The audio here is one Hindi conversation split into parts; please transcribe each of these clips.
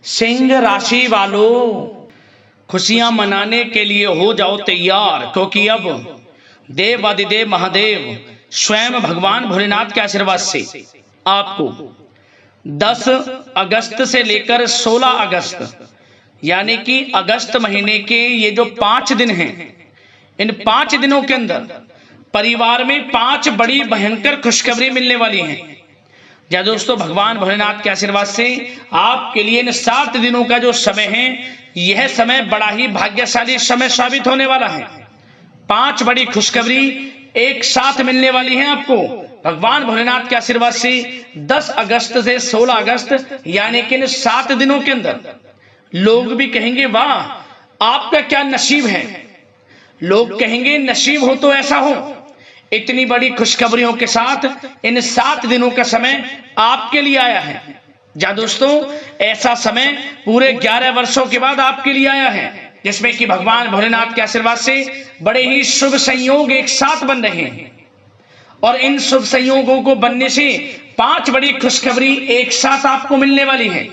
सिंह राशि वालों, खुशियां मनाने के लिए हो जाओ तैयार, क्योंकि अब देवाधिदेव महादेव स्वयं भगवान भोलेनाथ के आशीर्वाद से आपको 10 अगस्त से लेकर 16 अगस्त यानी कि अगस्त महीने के ये जो 5 दिन हैं, इन 5 दिनों के अंदर परिवार में 5 बड़ी भयंकर खुशखबरी मिलने वाली हैं। या दोस्तों, भगवान भोलेनाथ के आशीर्वाद से आपके लिए इन 7 दिनों का जो समय है, यह समय बड़ा ही भाग्यशाली समय साबित होने वाला है। 5 बड़ी खुशखबरी एक साथ मिलने वाली हैं आपको भगवान भोलेनाथ के आशीर्वाद से 10 अगस्त से 16 अगस्त यानी कि इन 7 दिनों के अंदर। लोग भी कहेंगे वाह आपका क्या नसीब है, लोग कहेंगे नसीब हो तो ऐसा हो। इतनी बड़ी खुशखबरियों के साथ इन 7 दिनों का समय आपके लिए आया है। जा दोस्तों, ऐसा समय पूरे 11 वर्षों के बाद आपके लिए आया है, जिसमें कि भगवान भोलेनाथ के आशीर्वाद से बड़े ही शुभ संयोग एक साथ बन रहे हैं। और इन शुभ संयोगों को बनने से 5 बड़ी खुशखबरी एक साथ आपको मिलने वाली है।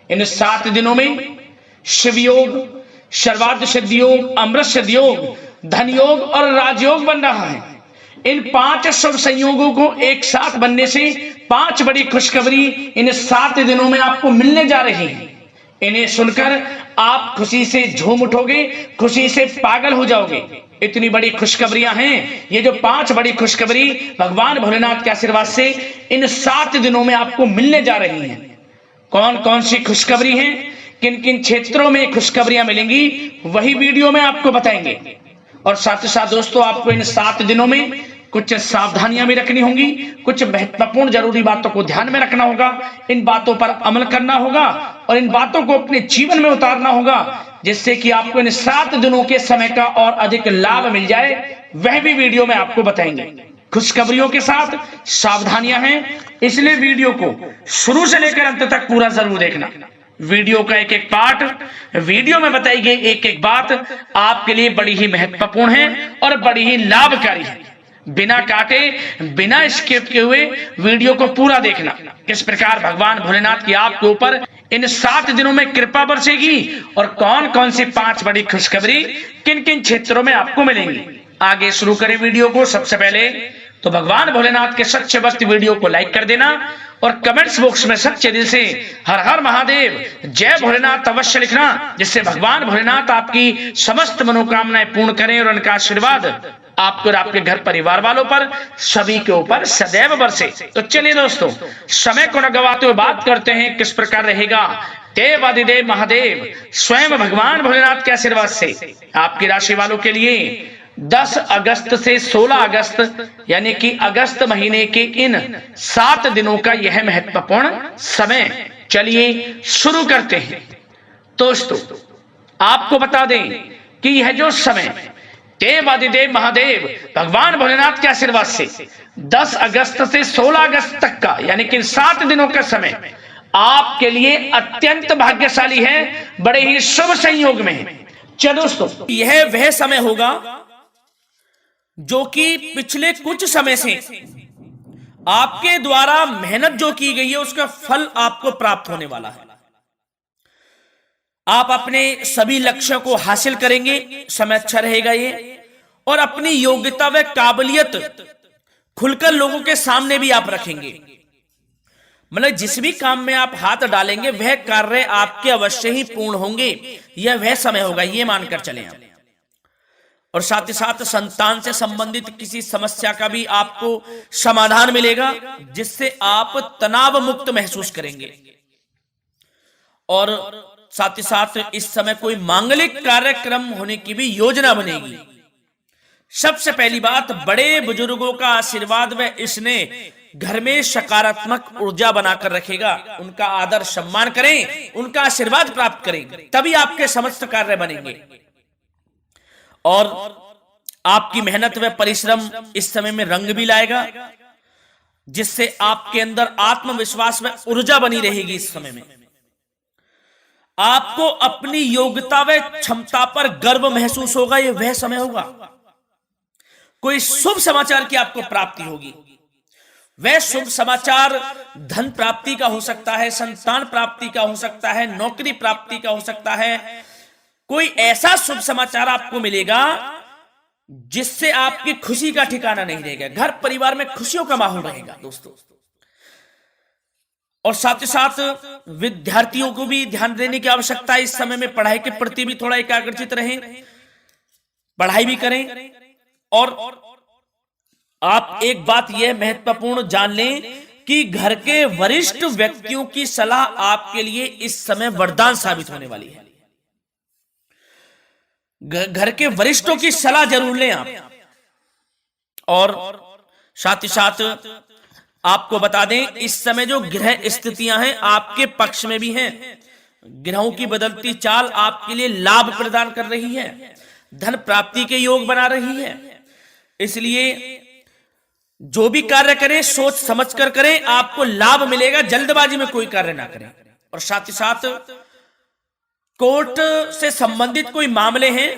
इन 7 दिनों में शिव योग, सर्वार्थ सिद्धि योग, अमृत सिद्धि योग, धन योग और राजयोग बन रहा है। इन 5 शुभ संयोगों को एक साथ बनने से 5 बड़ी खुशखबरी इन 7 दिनों में आपको मिलने जा रही है। इन्हें सुनकर आप खुशी से झूम उठोगे, खुशी से पागल हो जाओगे। इतनी बड़ी खुशखबरियां हैं। ये जो 5 बड़ी खुशखबरी भगवान भोलेनाथ के आशीर्वाद से इन 7 दिनों में आपको मिलने जा रही हैं। कौन कौन सी खुशखबरी हैं, किन किन क्षेत्रों में खुशखबरियां मिलेंगी, वही वीडियो में आपको बताएंगे। और साथ ही साथ दोस्तों, आपको इन 7 दिनों में कुछ सावधानियां भी रखनी होंगी, कुछ महत्वपूर्ण जरूरी बातों को ध्यान में रखना होगा, इन बातों पर अमल करना होगा और इन बातों को अपने जीवन में उतारना होगा, जिससे कि आपको इन 7 दिनों के समय का और अधिक लाभ मिल जाए। वह भी वीडियो में आपको बताएंगे। खुशखबरियों के साथ सावधानियां हैं, इसलिए वीडियो को शुरू से लेकर अंत तक पूरा जरूर देखना। वीडियो का एक एक पार्ट, वीडियो में बताई गई एक एक बात आपके लिए बड़ी ही महत्वपूर्ण है और बड़ी ही लाभकारी है। बिना काटे, बिना स्किप किए हुए वीडियो को पूरा देखना। किस प्रकार भगवान भोलेनाथ की आपके ऊपर इन 7 दिनों में कृपा बरसेगी और कौन कौन सी 5 बड़ी खुशखबरी किन किन क्षेत्रों में आपको मिलेंगी। आगे शुरू करें वीडियो को। सबसे पहले तो भगवान भोलेनाथ के सच्चे भक्त वीडियो को लाइक कर देना और कमेंट्स बॉक्स में सच्चे दिल से हर हर महादेव, जय भोलेनाथ अवश्य लिखना, जिससे भगवान भोलेनाथ आपकी समस्त मनोकामनाएं पूर्ण करें और उनका आशीर्वाद आपके और आपके घर परिवार वालों पर, सभी के ऊपर सदैव बरसे। तो चलिए दोस्तों, समय को न गवाते हुए बात करते हैं किस प्रकार रहेगा देवाधिदेव महादेव स्वयं भगवान भोलेनाथ के आशीर्वाद से आपकी राशि वालों के लिए 10 अगस्त से 16 अगस्त यानी कि अगस्त महीने के इन 7 दिनों का यह महत्वपूर्ण समय। चलिए शुरू करते हैं। दोस्तों, आपको बता दें कि यह जो समय देवाधिदेव महादेव भगवान भोलेनाथ के आशीर्वाद से 10 अगस्त से 16 अगस्त तक का यानी कि 7 दिनों का समय आपके लिए अत्यंत भाग्यशाली है, बड़े ही शुभ संयोग में है। चलो दोस्तों, यह वह समय होगा जो कि पिछले कुछ समय से आपके द्वारा मेहनत जो की गई है उसका फल आपको प्राप्त होने वाला है। आप अपने सभी लक्ष्यों को हासिल करेंगे, समय अच्छा रहेगा ये। और अपनी योग्यता व काबिलियत खुलकर लोगों के सामने भी आप रखेंगे। मतलब जिस भी काम में आप हाथ डालेंगे वह कार्य आपके अवश्य ही पूर्ण होंगे। यह वह समय होगा, ये मानकर चलें आप। और साथ ही साथ संतान से संबंधित किसी समस्या का भी आपको समाधान मिलेगा, जिससे आप तनाव मुक्त महसूस करेंगे। और साथ ही साथ इस समय कोई मांगलिक कार्यक्रम होने की भी योजना बनेगी। सबसे पहली बात, बड़े बुजुर्गों का आशीर्वाद व इसने घर में सकारात्मक ऊर्जा बनाकर रखेगा। उनका आदर सम्मान करें, उनका आशीर्वाद प्राप्त करें, तभी आपके समस्त कार्य बनेंगे। और आपकी मेहनत व परिश्रम इस समय में रंग भी लाएगा, जिससे आपके अंदर आत्मविश्वास व ऊर्जा बनी रहेगी। इस समय में आपको अपनी योग्यता व क्षमता पर गर्व महसूस होगा। यह वह समय होगा, कोई शुभ समाचार की आपको प्राप्ति होगी। वह शुभ समाचार धन प्राप्ति का हो सकता है, संतान प्राप्ति का हो सकता है, नौकरी प्राप्ति का हो सकता है। कोई ऐसा शुभ समाचार आपको मिलेगा जिससे आपकी खुशी का ठिकाना नहीं रहेगा, घर परिवार में खुशियों का माहौल रहेगा दोस्तों। और साथ ही साथ विद्यार्थियों को भी ध्यान देने की आवश्यकता है। इस समय में पढ़ाई के प्रति भी थोड़ा एकाग्रचित रहें, पढ़ाई भी करें। और आप एक बात यह महत्वपूर्ण जान लें कि घर के वरिष्ठ व्यक्तियों की सलाह आपके लिए इस समय वरदान साबित होने वाली है। घर के वरिष्ठों की सलाह जरूर लें आप। और साथ ही साथ आपको बता दें, इस समय जो ग्रह स्थितियां हैं आपके पक्ष में भी हैं। ग्रहों की बदलती चाल आपके लिए लाभ प्रदान कर रही है, धन प्राप्ति के योग बना रही है। इसलिए जो भी कार्य करें सोच समझ कर करें, आपको लाभ मिलेगा। जल्दबाजी में कोई कार्य ना करें। और साथ ही साथ कोर्ट से संबंधित कोई मामले हैं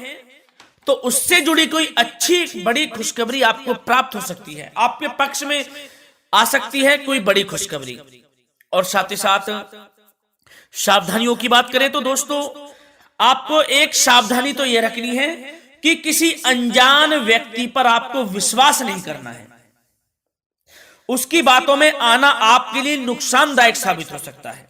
तो उससे जुड़ी कोई अच्छी बड़ी खुशखबरी आपको प्राप्त हो सकती है, आपके पक्ष में आ सकती है कोई बड़ी खुशखबरी। और साथ ही साथ सावधानियों की बात करें तो दोस्तों, आपको एक सावधानी तो यह रखनी है कि किसी अनजान व्यक्ति पर आपको विश्वास नहीं करना है। उसकी बातों में आना आपके लिए नुकसानदायक साबित हो सकता है।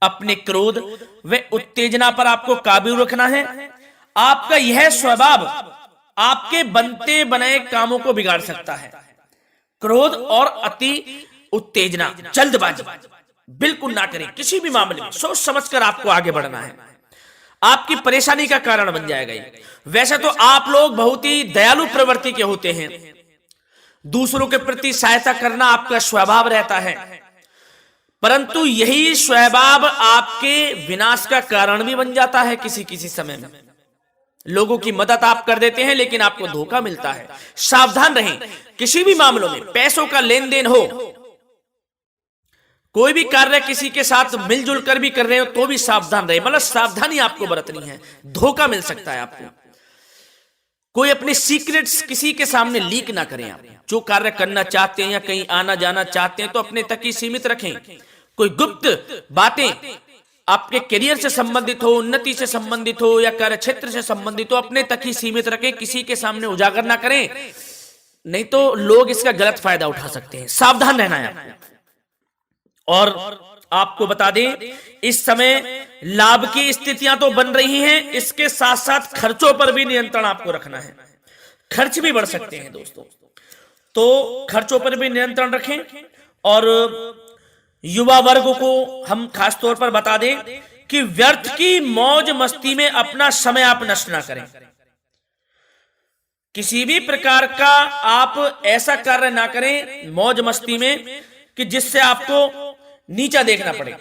अपने क्रोध व उत्तेजना पर आपको काबू रखना है। आपका यह स्वभाव आपके बनते बनाए कामों को बिगाड़ सकता है। क्रोध और अति उत्तेजना, जल्दबाजी बिल्कुल ना करें। किसी भी मामले में सोच समझकर आपको आगे बढ़ना है, आपकी परेशानी का कारण बन जाएगा ये। वैसे तो आप लोग बहुत ही दयालु प्रवृत्ति के होते हैं, दूसरों के प्रति सहायता करना आपका स्वभाव रहता है, परंतु यही स्वभाव आपके विनाश का कारण भी बन जाता है। किसी किसी समय में लोगों की मदद आप कर देते हैं लेकिन आपको धोखा मिलता है। सावधान रहें। किसी भी मामलों में पैसों का लेन देन हो, कोई भी कार्य किसी के साथ मिलजुल कर भी कर रहे हो तो भी सावधान रहे। मतलब सावधानी आपको बरतनी है, धोखा मिल सकता है आपको। कोई अपने सीक्रेट्स किसी के सामने लीक ना करें। आप जो कार्य करना चाहते हैं या कहीं आना जाना चाहते हैं तो अपने तक ही सीमित रखें। कोई गुप्त बातें आपके करियर से संबंधित हो, उन्नति से संबंधित हो या कार्य क्षेत्र से संबंधित हो, अपने तक ही सीमित रखें, किसी के सामने उजागर ना करें, नहीं तो लोग इसका गलत फायदा उठा सकते हैं। सावधान रहना है आपको। और आपको बता दें, इस समय लाभ की स्थितियां तो बन रही हैं, इसके साथ साथ खर्चों पर भी नियंत्रण आपको रखना है। खर्च भी बढ़ सकते हैं दोस्तों, तो खर्चों पर भी नियंत्रण रखें। और युवा वर्ग को हम खास तौर पर बता दें कि व्यर्थ की मौज मस्ती में अपना समय आप नष्ट ना करें। किसी भी प्रकार का आप ऐसा कार्य ना करें मौज मस्ती में कि जिससे आपको नीचा देखना पड़े।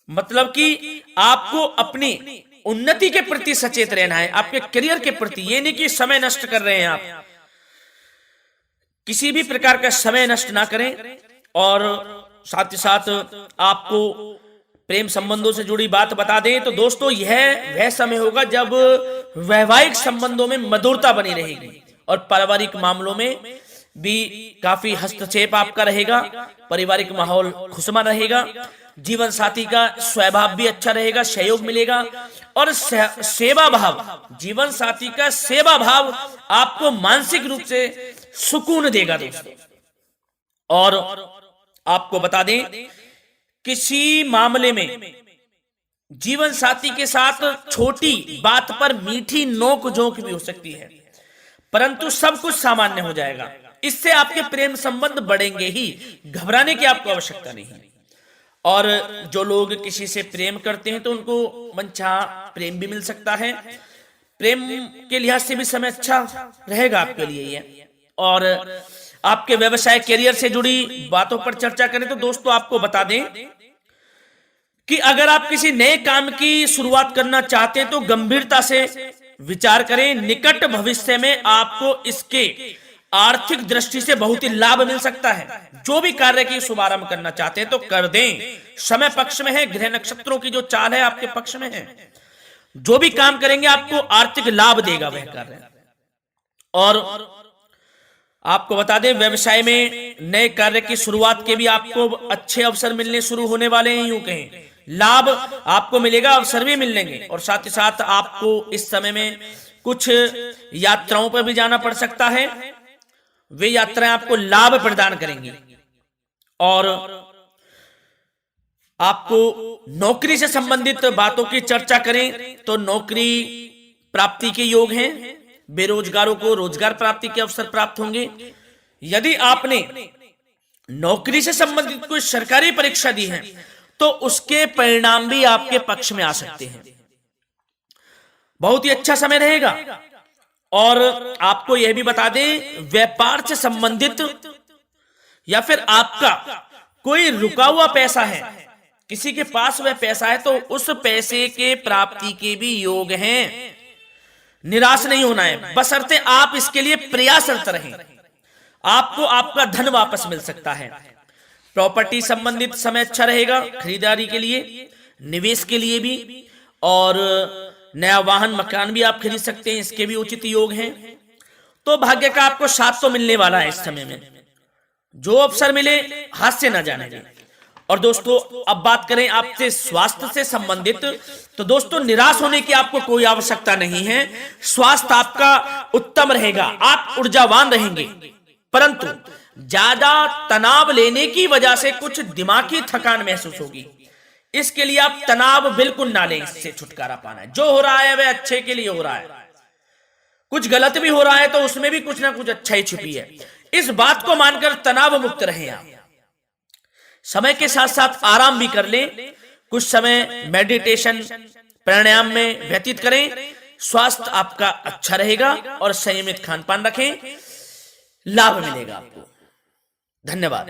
मतलब कि आपको अपनी उन्नति के प्रति सचेत रहना है, आपके करियर के प्रति। ये नहीं कि समय नष्ट कर रहे हैं आप, किसी भी प्रकार का समय नष्ट ना करें। और साथ ही साथ आपको प्रेम संबंधों से जुड़ी बात बता दें तो दोस्तों, यह वह समय होगा जब वैवाहिक संबंधों में मधुरता बनी रहेगी और पारिवारिक मामलों में भी काफी हस्तक्षेप आपका रहेगा। पारिवारिक माहौल खुशनुमा रहेगा, जीवन साथी का स्वभाव भी अच्छा रहेगा, सहयोग मिलेगा। और सेवा भाव, जीवन साथी का सेवा भाव आपको मानसिक रूप से सुकून देगा दोस्तों। और आपको बता दें, किसी मामले में जीवन साथी के साथ छोटी बात पर मीठी नोक झोंक भी हो सकती है, परंतु सब कुछ सामान्य हो जाएगा। इससे आपके प्रेम संबंध बढ़ेंगे ही, घबराने की आपको आवश्यकता नहीं। और जो लोग किसी से प्रेम करते हैं तो उनको मनचाहा प्रेम भी मिल सकता है। प्रेम के लिहाज से भी समय अच्छा रहेगा आपके लिए ये। और आपके व्यवसाय करियर से जुड़ी बातों पर चर्चा करें तो दोस्तों, आपको बता दें कि अगर आप किसी नए काम की शुरुआत करना चाहते हैं तो गंभीरता से विचार करें। निकट भविष्य में आपको इसके आर्थिक दृष्टि से बहुत ही लाभ मिल सकता है। जो भी कार्य की शुभारंभ करना चाहते हैं तो कर दें, समय पक्ष में है। ग्रह नक्षत्रों की जो चाल है आपके पक्ष में है। जो भी काम करेंगे आपको आर्थिक लाभ देगा वह कार्य। और आपको बता दें, व्यवसाय में नए कार्य की शुरुआत के भी आपको अच्छे अवसर मिलने शुरू होने वाले हैं। यूं कहें लाभ आपको मिलेगा, अवसर भी मिलेंगे। और साथ ही साथ आपको इस समय में कुछ यात्राओं पर भी जाना पड़ सकता है। वे यात्राएं आपको लाभ प्रदान करेंगी। और आपको नौकरी से संबंधित बातों की चर्चा करें तो नौकरी प्राप्ति के योग हैं। बेरोजगारों को रोजगार प्राप्ति के अवसर प्राप्त होंगे। यदि आपने नौकरी से संबंधित कोई सरकारी परीक्षा दी है तो उसके परिणाम भी आपके पक्ष में आ सकते हैं। बहुत ही अच्छा समय रहेगा। और आपको यह भी बता दें, व्यापार से संबंधित या फिर आपका कोई रुका हुआ पैसा है, किसी के पास वह पैसा है, तो उस पैसे के प्राप्ति के भी योग हैं। निराश नहीं होना है, बशर्ते आप इसके लिए प्रयासरत रहें। आपको आपका धन वापस मिल सकता है। प्रॉपर्टी संबंधित समय अच्छा रहेगा, खरीदारी के लिए, निवेश के लिए भी। और नया वाहन मकान भी आप खरीद सकते हैं, इसके भी उचित योग हैं। तो भाग्य का आपको साथ तो मिलने वाला है इस समय में। जो अवसर मिले हाथ से ना जाने दें। और दोस्तों, अब बात करें आपसे स्वास्थ्य से संबंधित, तो दोस्तों निराश होने की आपको कोई आवश्यकता नहीं है। स्वास्थ्य आपका उत्तम रहेगा, आप ऊर्जावान रहेंगे। परंतु ज्यादा तनाव लेने की वजह से कुछ दिमागी थकान महसूस होगी। इसके लिए आप तनाव बिल्कुल ना लें। इससे छुटकारा पाना है। जो हो रहा है वह अच्छे के लिए हो रहा है। कुछ गलत भी हो रहा है तो उसमें भी कुछ ना कुछ अच्छा ही छुपी है। इस बात को मानकर तनाव मुक्त रहें आप। समय के साथ साथ आराम भी कर लें। कुछ समय मेडिटेशन, प्राणायाम में व्यतीत करें। स्वास्थ्य आपका अच्छा रहेगा और संयमित खान पान रखें, लाभ मिलेगा आपको। धन्यवाद।